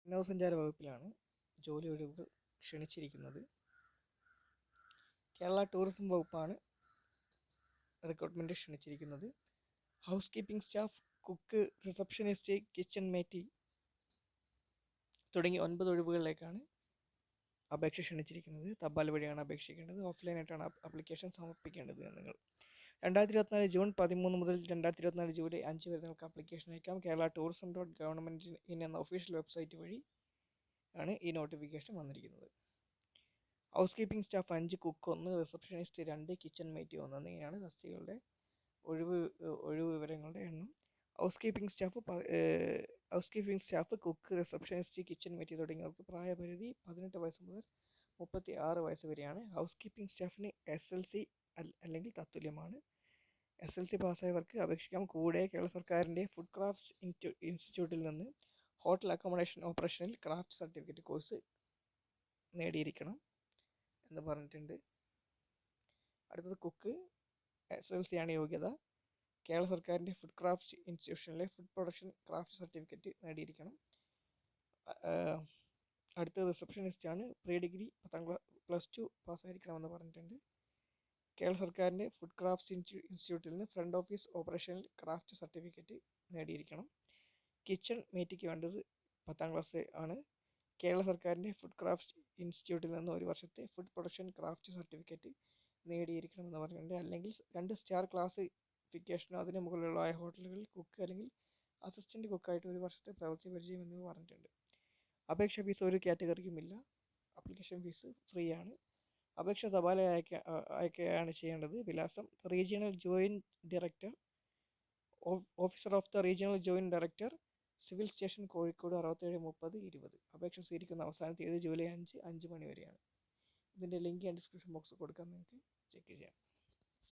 വിനോദസഞ്ചാര വകുപ്പിലാണ് ജോലി ഒഴിവുകൾ ക്ഷണിച്ചിരിക്കുന്നത്. കേരള ടൂറിസം വകുപ്പാണ് റിക്രൂട്ട്മെൻറ്റ് ക്ഷണിച്ചിരിക്കുന്നത്. House keeping staff, cook, receptionist, kitchen മേറ്റി തുടങ്ങി 9 ഒഴിവുകളിലേക്കാണ് അപേക്ഷ ക്ഷണിച്ചിരിക്കുന്നത്. തപാൽ വഴിയാണ് അപേക്ഷിക്കേണ്ടത്. ഓഫ്ലൈനായിട്ടാണ് ആപ്ലിക്കേഷൻ സമർപ്പിക്കേണ്ടത്. നിങ്ങൾ 2024 ജൂൺ 13 മുതൽ 2024 ജൂലൈ 5 വരെ നിങ്ങൾക്ക് ആപ്ലിക്കേഷൻ അയക്കാം. Kerala.tourism.government.in എന്ന ഒഫീഷ്യൽ വെബ്സൈറ്റ് വഴി ആണ് ഈ നോട്ടിഫിക്കേഷൻ വന്നിരിക്കുന്നത്. House keeping staff 5, cook 1, receptionist 2, kitchen mate 1 എന്നിങ്ങനെയാണ് തസ്തികകളുടെ ഒഴിവ് വിവരങ്ങളുടെ എണ്ണം. House keeping staff, cook, receptionist, kitchen mate തുടങ്ങിയവർക്ക് പ്രായപരിധി 18 വയസ്സ് മുതൽ 36 വയസ്സ് വരെയാണ്. ഹൗസ് കീപ്പിംഗ് സ്റ്റാഫിന് SLC അല്ലെങ്കിൽ തത്തുല്യമാണ്. SLC പാസ്സായവർക്ക് അപേക്ഷിക്കാം. കൂടെ കേരള സർക്കാരിൻ്റെ ഫുഡ് ക്രാഫ്റ്റ്സ് ഇൻസ്റ്റിറ്റ്യൂട്ടിൽ നിന്ന് ഹോട്ടൽ അക്കോമഡേഷൻ ഓപ്പറേഷനിൽ ക്രാഫ്റ്റ് സർട്ടിഫിക്കറ്റ് കോഴ്സ് നേടിയിരിക്കണം എന്ന് പറഞ്ഞിട്ടുണ്ട്. അടുത്തത് കുക്ക്. SLC ആണ് യോഗ്യത. കേരള സർക്കാരിൻ്റെ ഫുഡ് ക്രാഫ്റ്റ്സ് ഇൻസ്റ്റിറ്റ്യൂഷനിലെ ഫുഡ് പ്രൊഡക്ഷൻ ക്രാഫ്റ്റ് സർട്ടിഫിക്കറ്റ് നേടിയിരിക്കണം. അടുത്തത് റിസപ്ഷനിസ്റ്റ് ആണ്. പ്രീ ഡിഗ്രി +2 പാസ്സായിരിക്കണമെന്ന് പറഞ്ഞിട്ടുണ്ട്. കേരള സർക്കാരിൻ്റെ ഫുഡ് ക്രാഫ്റ്റ്സ് ഇൻസ്റ്റിറ്റ്യൂട്ടിൽ നിന്ന് ഫ്രണ്ട് ഓഫീസ് ഓപ്പറേഷനിൽ ക്രാഫ്റ്റ് സർട്ടിഫിക്കറ്റ് നേടിയിരിക്കണം. കിച്ചൺ മേറ്റിക്ക് വേണ്ടത് 10ാം ക്ലാസ് ആണ്. കേരള സർക്കാരിൻ്റെ ഫുഡ് ക്രാഫ്റ്റ്സ് ഇൻസ്റ്റിറ്റ്യൂട്ടിൽ നിന്ന് 1 വർഷത്തെ ഫുഡ് പ്രൊഡക്ഷൻ ക്രാഫ്റ്റ് സർട്ടിഫിക്കറ്റ് നേടിയിരിക്കണമെന്ന് പറഞ്ഞിട്ടുണ്ട്. അല്ലെങ്കിൽ 2 സ്റ്റാർ ക്ലാസിഫിക്കേഷനോ അതിന് മുകളിലുള്ള ഹോട്ടലുകളിൽ കുക്ക് അല്ലെങ്കിൽ അസിസ്റ്റൻറ്റ് കുക്കായിട്ട് 1 വർഷത്തെ പ്രവൃത്തി പരിചയം എന്നിവ പറഞ്ഞിട്ടുണ്ട്. അപേക്ഷ ഫീസ് ഒരു കാറ്റഗറിക്കുമില്ല. ആപ്ലിക്കേഷൻ ഫീസ് ഫ്രീ ആണ്. അപേക്ഷ തപാൽ അയക്കുകയാണ് ചെയ്യേണ്ടത്. വിലാസം: regional joint director, officer of the regional joint director, civil station, Kozhikode 673020. അപേക്ഷ സ്വീകരിക്കുന്ന അവസാന തീയതി ജൂലൈ 5 മണി വരെയാണ്. ഇതിൻ്റെ ലിങ്ക് ഞാൻ ഡിസ്ക്രിപ്ഷൻ ബോക്സിൽ കൊടുക്കാം, നിങ്ങൾക്ക് ചെക്ക് ചെയ്യാം.